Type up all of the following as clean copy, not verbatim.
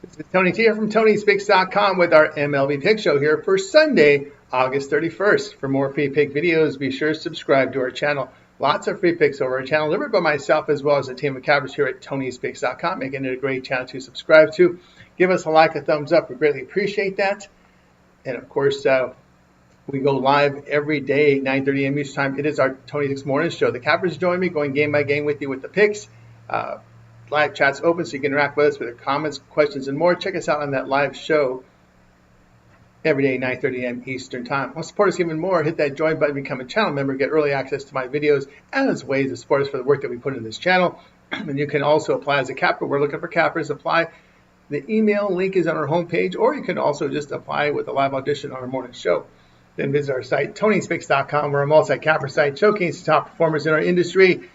This is Tony T here from TonySpeaks.com with our MLB Pick Show here for Sunday, August 31st. For more free pick videos, be sure to subscribe to our channel. Lots of free picks over our channel, delivered by myself as well as a team of cappers here at TonySpeaks.com, making it a great channel to subscribe to. Give us a like, a thumbs up. We greatly appreciate that. And of course, we go live every day, 9:30 a.m. Eastern Time. It is our Tony Six Morning Show. The cappers join me, going game by game with you with the picks. Live chat's open so you can interact with us with your comments, questions, and more. Check us out on that live show every day, 9:30 a.m. Eastern Time. Want to support us even more? Hit that join button, become a channel member, get early access to my videos, as ways to support us for the work that we put in this channel. And you can also apply as a capper. We're looking for cappers. Apply. The email link is on our homepage, or you can also just apply with a live audition on our morning show. Then visit our site, TonySpeaks.com. We're a multi-capper site showcasing top performers in our industry.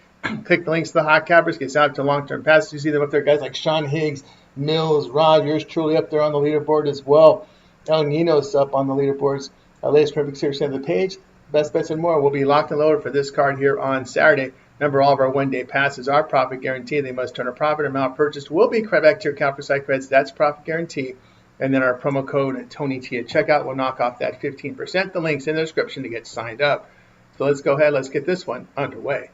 Click the links to the hot cappers, get out to long-term passes. You see them up there, guys like Sean Higgs, Mills, Rod, yours truly up there on the leaderboard as well. El Nino's up on the leaderboards. Our latest perfect series on the page. Best bets and more will be locked and loaded for this card here on Saturday. Remember, all of our one-day passes are profit guarantee. They must turn a profit. Amount purchased will be credited back to your capper site credits. That's profit guarantee. And then our promo code TonyT at checkout will knock off that 15%. The link's in the description to get signed up. So let's go ahead. Let's get this one underway.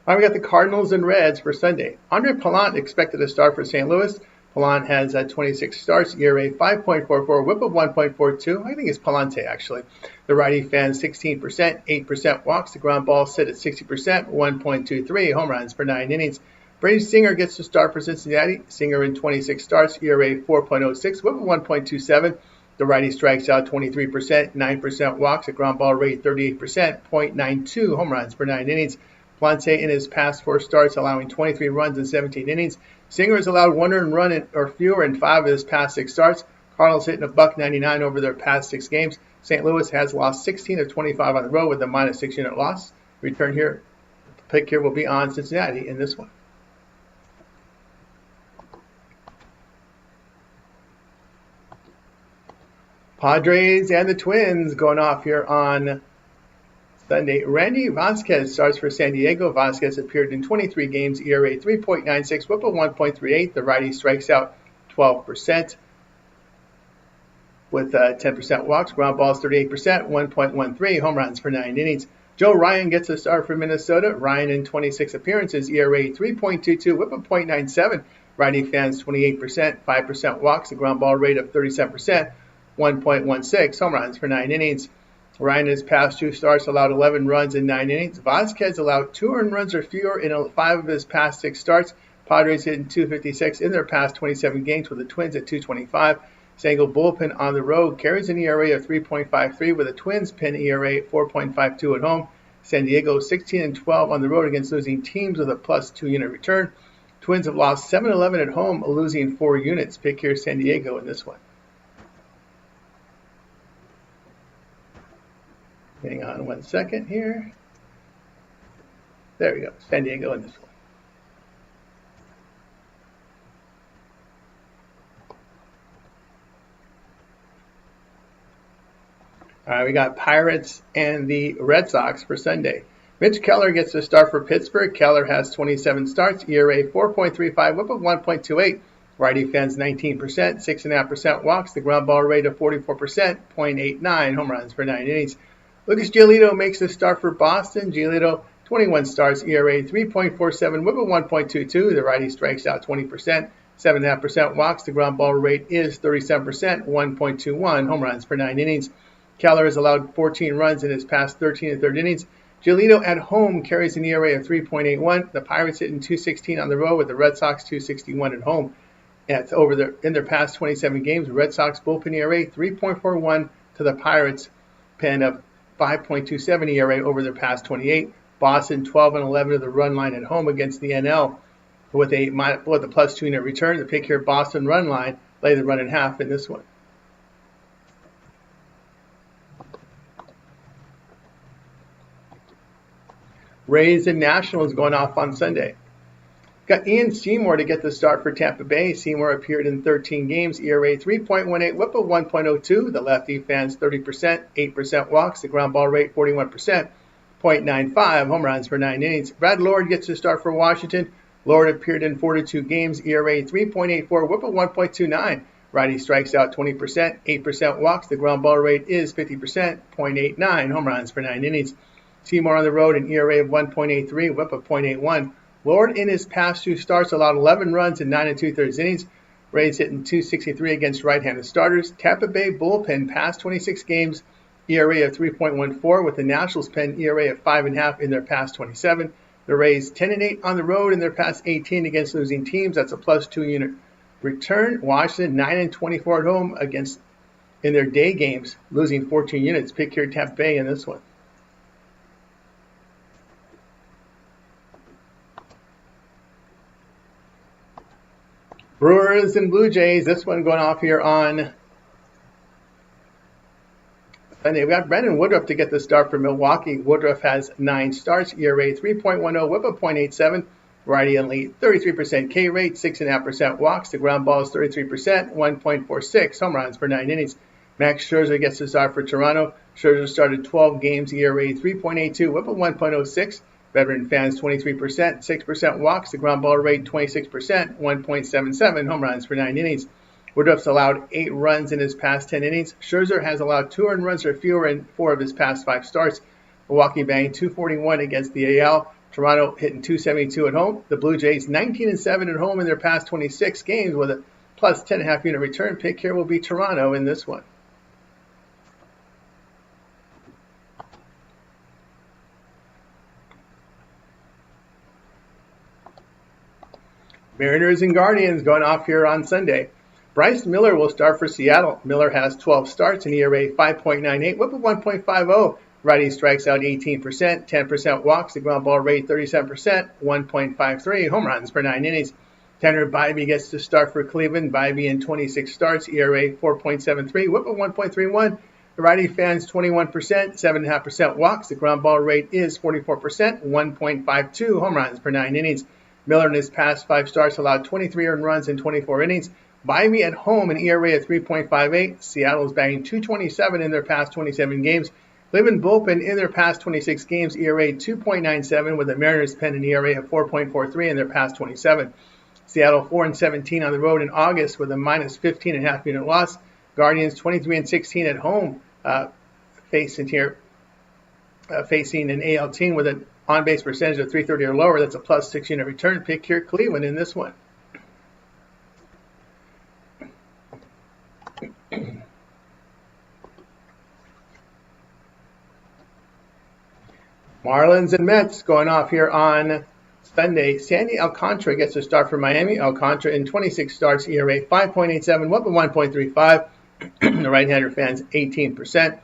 All right, we got the Cardinals and Reds for Sunday. Andre Pallante expected to start for St. Louis. Pallante has 26 starts, ERA 5.44, whip of 1.42. I think it's Pallante, actually. The righty fans 16%, 8% walks. The ground ball sit at 60%, 1.23 home runs per 9 innings. Brady Singer gets to start for Cincinnati. Singer in 26 starts, ERA 4.06, whip of 1.27. The righty strikes out 23%, 9% walks. The ground ball rate 38%, 0.92 home runs per 9 innings. Pallante in his past 4 starts, allowing 23 runs in 17 innings. Singer has allowed 1 earned run or fewer in 5 of his past 6 starts. Cardinals hitting $1.99 over their past 6 games. St. Louis has lost 16 of 25 on the road with a -6 unit loss. Return here, the pick here will be on Cincinnati in this one. Padres and the Twins going off here on Sunday. Randy Vasquez starts for San Diego. Vasquez appeared in 23 games, ERA 3.96, whip of 1.38. The righty strikes out 12% with 10% walks. Ground balls 38%, 1.13 home runs per 9 innings. Joe Ryan gets a start for Minnesota. Ryan in 26 appearances, ERA 3.22, whip of 0.97. Righty fans 28%, 5% walks. The ground ball rate of 37%, 1.16 home runs for 9 innings. Ryan in his past 2 starts allowed 11 runs in 9 innings. Vasquez allowed 2 earned runs or fewer in 5 of his past 6 starts. Padres hitting .256 in their past 27 games, with the Twins at .225. Sango bullpen on the road carries an ERA of 3.53, with the Twins pin ERA 4.52 at home. San Diego 16-12 on the road against losing teams with a +2 unit return. Twins have lost 7-11 at home, losing 4 units. Pick here San Diego in this one. Hang on 1 second here. There we go. San Diego in this one. All right, we got Pirates and the Red Sox for Sunday. Mitch Keller gets the start for Pittsburgh. Keller has 27 starts, ERA 4.35, whip of 1.28. Righty fans 19%, 6.5% walks. The ground ball rate of 44%, 0.89 home runs per 9 innings. Lucas Giolito makes the start for Boston. Giolito, 21 starts, ERA 3.47, whip of 1.22. The righty strikes out 20%, 7.5% walks. The ground ball rate is 37%, 1.21 home runs per 9 innings. Keller has allowed 14 runs in his past 13 1/3 innings. Giolito at home carries an ERA of 3.81. The Pirates hitting .216 on the road, with the Red Sox .261 at home. That's in their past 27 games. Red Sox bullpen ERA 3.41 to the Pirates pen of 5.27 ERA over their past 28. Boston 12-11 of the run line at home against the NL with a +2 unit return. The pick here, Boston run line, lay the run in half in this one. Rays and Nationals going off on Sunday. Got Ian Seymour to get the start for Tampa Bay. Seymour appeared in 13 games, ERA 3.18, whip of 1.02. The lefty fans 30%, 8% walks. The ground ball rate 41%, .95 home runs per 9 innings. Brad Lord gets the start for Washington. Lord appeared in 42 games, ERA 3.84, whip of 1.29. Righty strikes out 20%, 8% walks. The ground ball rate is 50%, .89 home runs per 9 innings. Seymour on the road, an ERA of 1.83, whip of .81. Lord in his past 2 starts allowed 11 runs in 9 2/3 innings. Rays hitting .263 against right-handed starters. Tampa Bay bullpen past 26 games, ERA of 3.14, with the Nationals pen ERA of 5.5 in their past 27. The Rays 10-8 on the road in their past 18 against losing teams. That's a +2 unit return. Washington 9-24 at home against in their day games, losing 14 units. Pick here Tampa Bay in this one. Brewers and Blue Jays. This one going off here on Sunday. We got Brandon Woodruff to get the start for Milwaukee. Woodruff has 9 starts, ERA 3.10, whip of .87. Righty and lead, 33% K rate, 6.5% walks. The ground ball is 33%, 1.46 home runs per 9 innings. Max Scherzer gets the start for Toronto. Scherzer started 12 games, ERA 3.82, whip of 1.06. Veteran fans 23%, 6% walks. The ground ball rate 26%, 1.77 home runs per 9 innings. Woodruff's allowed 8 runs in his past 10 innings. Scherzer has allowed 2 earned runs or fewer in 4 of his past 5 starts. Milwaukee batting .241 against the AL. Toronto hitting .272 at home. The Blue Jays 19-7 at home in their past 26 games with a plus 10.5 unit return. Pick here will be Toronto in this one. Mariners and Guardians going off here on Sunday. Bryce Miller will start for Seattle. Miller has 12 starts, an ERA 5.98, whip of 1.50. Righty strikes out 18%, 10% walks. The ground ball rate 37%, 1.53 home runs per 9 innings. Tanner Bybee gets to start for Cleveland. Bybee in 26 starts, ERA 4.73, whip of 1.31. The righty fans 21%, 7.5% walks. The ground ball rate is 44%, 1.52 home runs per 9 innings. Miller in his past 5 starts allowed 23 earned runs in 24 innings. Bybee at home, an ERA of 3.58. Seattle's batting .227 in their past 27 games. Cleveland bullpen in their past 26 games, ERA 2.97, with the Mariners pen an ERA of 4.43 in their past 27. Seattle 4-17 on the road in August with a minus 15.5 unit loss. Guardians 23-16 at home, facing an AL team with an on-base percentage of .330 or lower. That's a plus 6 unit return. Pick here Cleveland in this one. Marlins and Mets going off here on Sunday. Sandy Alcantara gets a start for Miami. Alcantara in 26 starts, ERA 5.87, whip of 1.35. The right-hander fans 18%,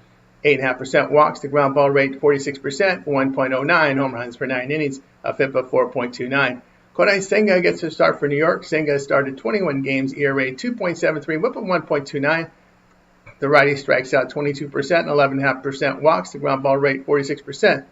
8.5% walks. The ground ball rate 46%, 1.09 home runs per 9 innings, a FIP of 4.29. Kodai Senga gets a start for New York. Senga started 21 games, ERA 2.73, whip of 1.29. The righty strikes out 22%, 11.5% walks. The ground ball rate 46%.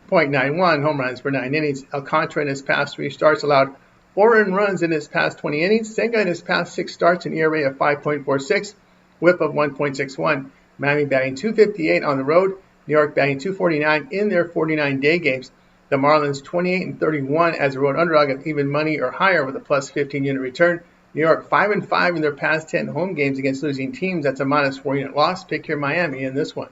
.91 home runs per 9 innings. Alcantara in his past 3 starts allowed 4 earned runs in his past 20 innings. Senga in his past 6 starts, an ERA of 5.46, whip of 1.61. Miami batting .258 on the road. New York batting .249 in their 49-day games. The Marlins 28-31 as a road underdog of even money or higher with a plus 15 unit return. New York 5-5 in their past 10 home games against losing teams. That's a minus 4 unit loss. Pick here Miami in this one.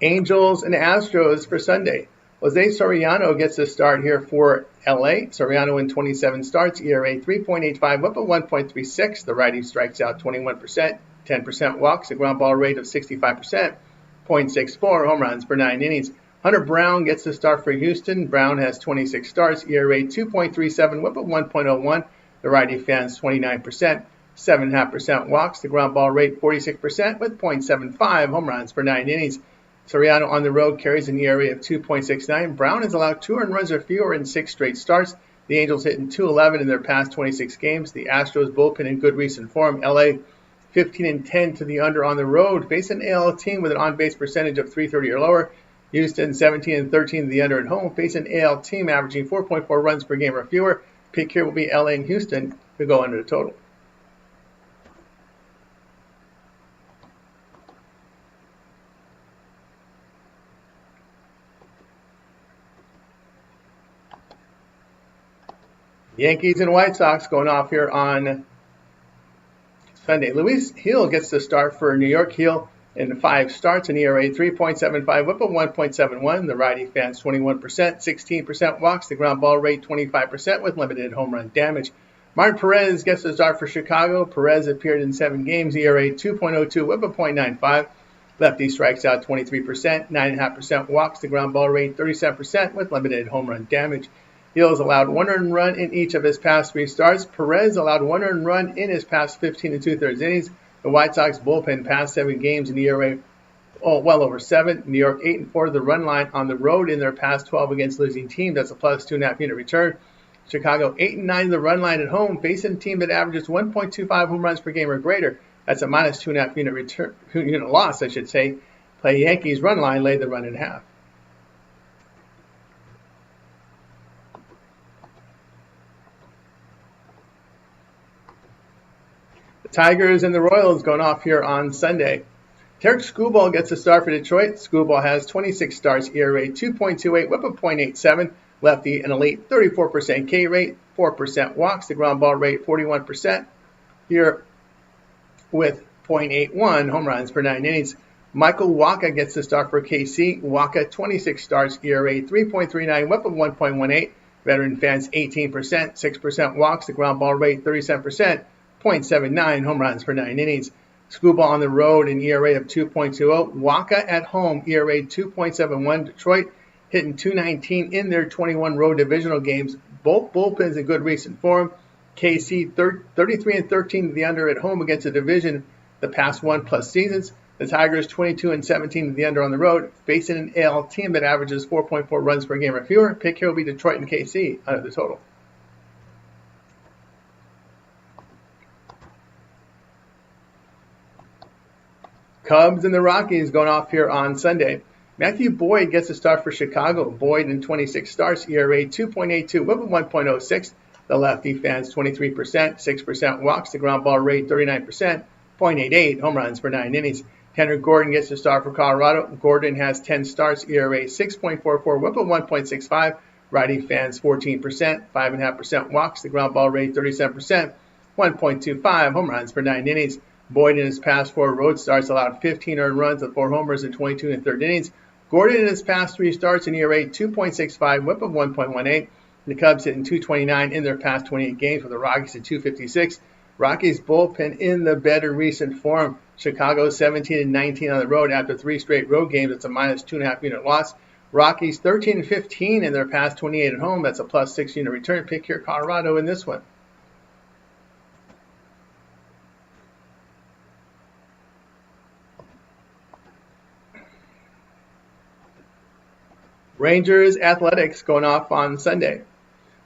Angels and Astros for Sunday. Jose Soriano gets the start here for LA. Soriano in 27 starts, ERA 3.85, whip of 1.36. The righty strikes out 21%, 10% walks, a ground ball rate of 65%, .64 home runs per 9 innings. Hunter Brown gets the start for Houston. Brown has 26 starts, ERA 2.37, whip of 1.01. The righty fans 29%, 7.5% walks, the ground ball rate 46% with .75 home runs per 9 innings. Soriano on the road carries an ERA of 2.69. Brown has allowed 2 earned runs or fewer in 6 straight starts. The Angels hitting .211 in their past 26 games. The Astros bullpen in good recent form. LA 15-10 to the under on the road. Face an AL team with an on-base percentage of .330 or lower. Houston 17-13 the under at home, facing an AL team averaging 4.4 runs per game or fewer. Pick here will be LA and Houston to go under the total. Yankees and White Sox going off here on Sunday. Luis Gil gets the start for New York. Gil in 5 starts, an ERA 3.75, whip of 1.71. The righty fans 21%, 16% walks. The ground ball rate 25% with limited home run damage. Martin Perez gets the start for Chicago. Perez appeared in 7 games, ERA 2.02, whip of 0.95. Lefty strikes out 23%, 9.5% walks. The ground ball rate 37% with limited home run damage. Gil has allowed 1 earned run in each of his past 3 starts. Perez allowed 1 earned run in his past 15 2/3 innings. The White Sox bullpen past 7 games in ERA well over 7. New York 8-4 the run line on the road in their past 12 against losing teams. That's a plus 2.5 unit return. Chicago 8-9 the run line at home, facing a team that averages 1.25 home runs per game or greater. That's a minus 2.5 unit return unit loss, I should say. Play Yankees run line, lay the run in half. Tigers and the Royals going off here on Sunday. Tarek Skubal gets a start for Detroit. Skubal has 26 starts, ERA 2.28, whip of 0.87. Lefty, an elite 34% K rate, 4% walks. The ground ball rate 41% here with 0.81 home runs per 9 innings. Michael Wacha gets the start for KC. Wacha 26 starts, ERA 3.39, whip of 1.18. Veteran fans 18%, 6% walks. The ground ball rate 37%. 0.79 home runs per 9 innings. Skubal on the road, an ERA of 2.20. Wacha at home, ERA 2.71. Detroit hitting 219 in their 21 road divisional games. Both bullpens in good recent form. KC 33-13 the under at home against the division the past 1+ seasons. The Tigers 22-17 the under on the road, facing an AL team that averages 4.4 runs per game or fewer. Pick here will be Detroit and KC under the total. Cubs and the Rockies going off here on Sunday. Matthew Boyd gets a start for Chicago. Boyd in 26 starts, ERA 2.82, whip of 1.06. The lefty fans 23%, 6% walks. The ground ball rate 39%, 0.88 home runs per 9 innings. Tanner Gordon gets a start for Colorado. Gordon has 10 starts, ERA 6.44, whip of 1.65. Righty fans 14%, 5.5% walks. The ground ball rate 37%, 1.25 home runs per 9 innings. Boyd in his past 4 road starts allowed 15 earned runs with 4 homers in 22 1/3 innings. Gordon in his past 3 starts in ERA 2.65, whip of 1.18. The Cubs hitting 229 in their past 28 games with the Rockies at 256. Rockies bullpen in the better recent form. Chicago 17-19 on the road after 3 straight road games. It's a minus 2.5 unit loss. Rockies 13-15 in their past 28 at home. That's a plus 6 unit return. Pick here Colorado in this one. Rangers Athletics going off on Sunday.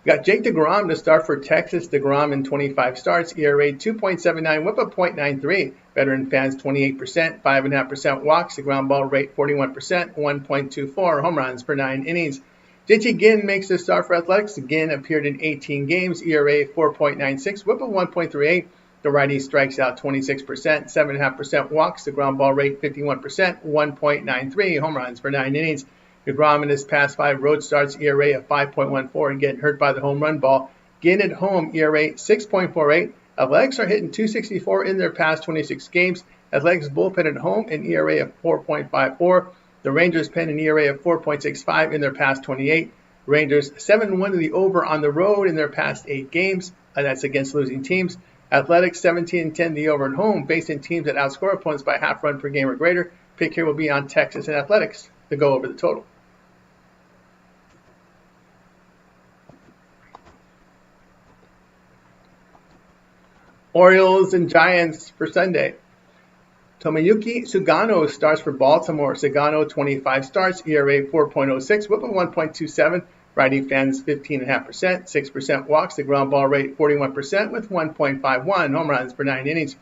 We got Jake DeGrom to start for Texas. DeGrom in 25 starts, ERA 2.79, whip of 0.93. Veteran fans 28%, 5.5% walks. The ground ball rate 41%, 1.24 home runs per 9 innings. JT Ginn makes the start for Athletics. Ginn appeared in 18 games, ERA 4.96, whip of 1.38. The righty strikes out 26%, 7.5% walks. The ground ball rate 51%, 1.93 home runs per 9 innings. DeGrom in his past 5 road starts, ERA of 5.14 and getting hurt by the home run ball. Ginn at home, ERA 6.48. Athletics are hitting 264 in their past 26 games. Athletics bullpen at home, an ERA of 4.54. The Rangers pen an ERA of 4.65 in their past 28. Rangers 7-1 to the over on the road in their past 8 games. That's against losing teams. Athletics 17-10 the over at home, facing teams that outscore opponents by half run per game or greater. Pick here will be on Texas and Athletics to go over the total. Orioles and Giants for Sunday. Tomoyuki Sugano starts for Baltimore. Sugano 25 starts, ERA 4.06, whip of 1.27. Righty fans 15.5%, 6% walks. The ground ball rate 41% with 1.51 home runs per 9 innings.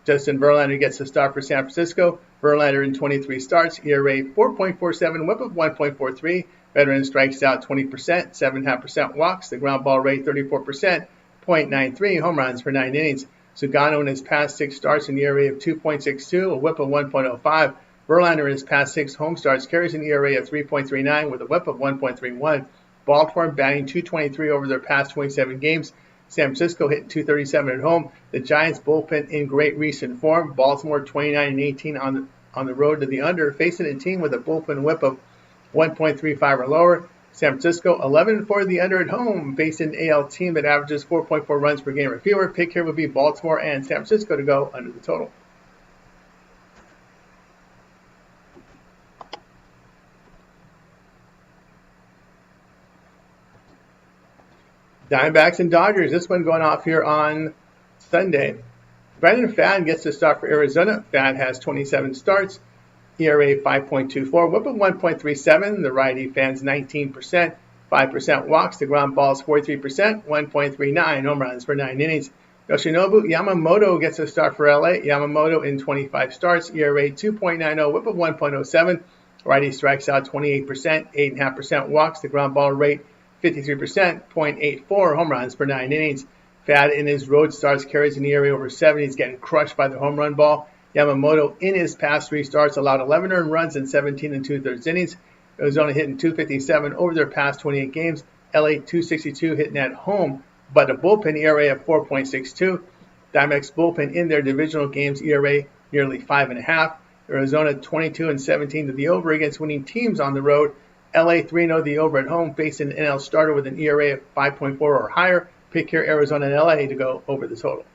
Justin Verlander gets the start for San Francisco. Verlander in 23 starts, ERA 4.47, whip of 1.43. Veteran strikes out 20%, 7.5% walks, the ground ball rate 34%, .93, home runs per 9 innings. Sugano in his past 6 starts, an ERA of 2.62, a whip of 1.05. Verlander in his past 6 home starts carries an ERA of 3.39 with a whip of 1.31. Baltimore batting .223 over their past 27 games. San Francisco hitting .237 at home. The Giants bullpen in great recent form. Baltimore 29-18 on the road to the under, facing a team with a bullpen whip of 1.35 or lower. San Francisco 11-4 the under at home, facing an AL team that averages 4.4 runs per game or fewer. Pick here would be Baltimore and San Francisco to go under the total. Diamondbacks and Dodgers. This one going off here on Sunday. Brandon Pfaadt gets to start for Arizona. Pfaadt has 27 starts, ERA 5.24, whip of 1.37. The righty fans 19%, 5% walks. The ground balls 43%, 1.39 home runs for 9 innings. Yoshinobu Yamamoto gets a start for LA. Yamamoto in 25 starts, ERA 2.90, whip of 1.07. Righty strikes out 28%, 8.5% walks. The ground ball rate 53%, 0.84 home runs per 9 innings. Pfaadt in his road starts carries an ERA over 7. He's getting crushed by the home run ball. Yamamoto in his past 3 starts allowed 11 earned runs in 17 2/3 innings. Arizona hitting .257 over their past 28 games. LA .262 hitting at home, but a bullpen ERA of 4.62. Diamondbacks bullpen in their divisional games ERA nearly 5.5. Arizona 22-17 to the over against winning teams on the road. LA 3-0 the over at home, facing an NL starter with an ERA of 5.4 or higher. Pick here Arizona and LA to go over the total.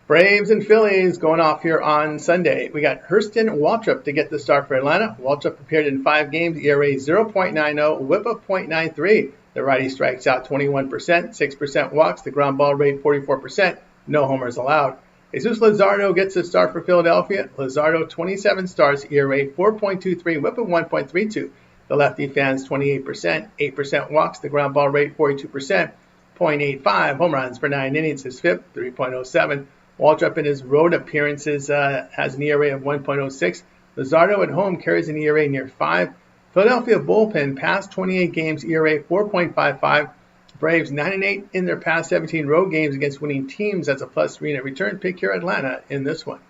Braves and Phillies going off here on Sunday. We got Hurston Waltrip to get the start for Atlanta. Waltrip appeared in 5 games, ERA 0.90, whip of .93. The righty strikes out 21%, 6% walks, the ground ball rate 44%, no homers allowed. Jesus Luzardo gets the start for Philadelphia. Luzardo 27 starts, ERA 4.23, whip of 1.32. The lefty fans 28%, 8% walks, the ground ball rate 42%, .85 home runs for 9 innings. His FIP 3.07. Waltrip in his road appearances has an ERA of 1.06. Luzardo at home carries an ERA near 5. Philadelphia bullpen past 28 games, ERA 4.55. Braves 9-8 in their past 17 road games against winning teams. That's a +3 net return. Pick here Atlanta in this one.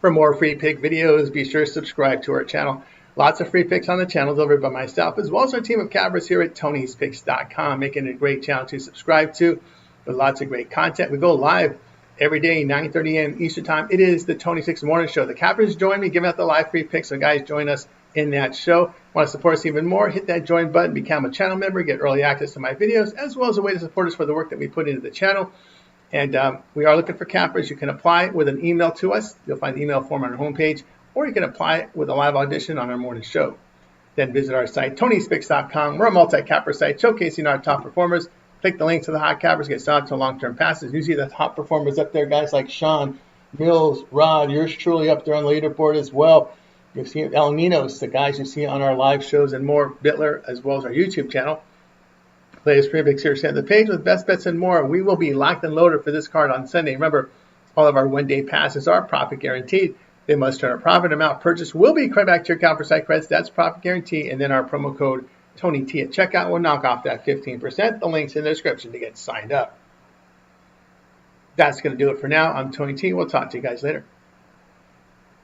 For more free pick videos, be sure to subscribe to our channel. Lots of free picks on the channel delivered by myself, as well as our team of cappers here at Tony'sPicks.com, making it a great channel to subscribe to with lots of great content. We go live every day, 9:30 a.m. Eastern Time. It is the Tony Six Morning Show. The cappers join me, giving out the live free picks, so guys, join us in that show. Want to support us even more? Hit that join button, become a channel member, get early access to my videos, as well as a way to support us for the work that we put into the channel. And we are looking for cappers. You can apply with an email to us. You'll find the email form on our homepage, or you can apply with a live audition on our morning show. Then visit our site, Tony'sPicks.com. We're a multi-capper site showcasing our top performers. Click the link to the hot cappers, get signed up to long-term passes. You see the top performers up there, guys like Sean, Mills, Rod, yours truly up there on the leaderboard as well. You've seen El Ninos, the guys you see on our live shows, and more, Bitler, as well as our YouTube channel. Latest free picks here, send the page with best bets and more. We will be locked and loaded for this card on Sunday. Remember, all of our one-day passes are profit guaranteed. They must turn a profit. Amount purchased will be credited back to your account for site credits. That's profit guarantee. And then our promo code TonyT at checkout will knock off that 15%. The link's in the description to get signed up. That's going to do it for now. I'm Tony T. We'll talk to you guys later.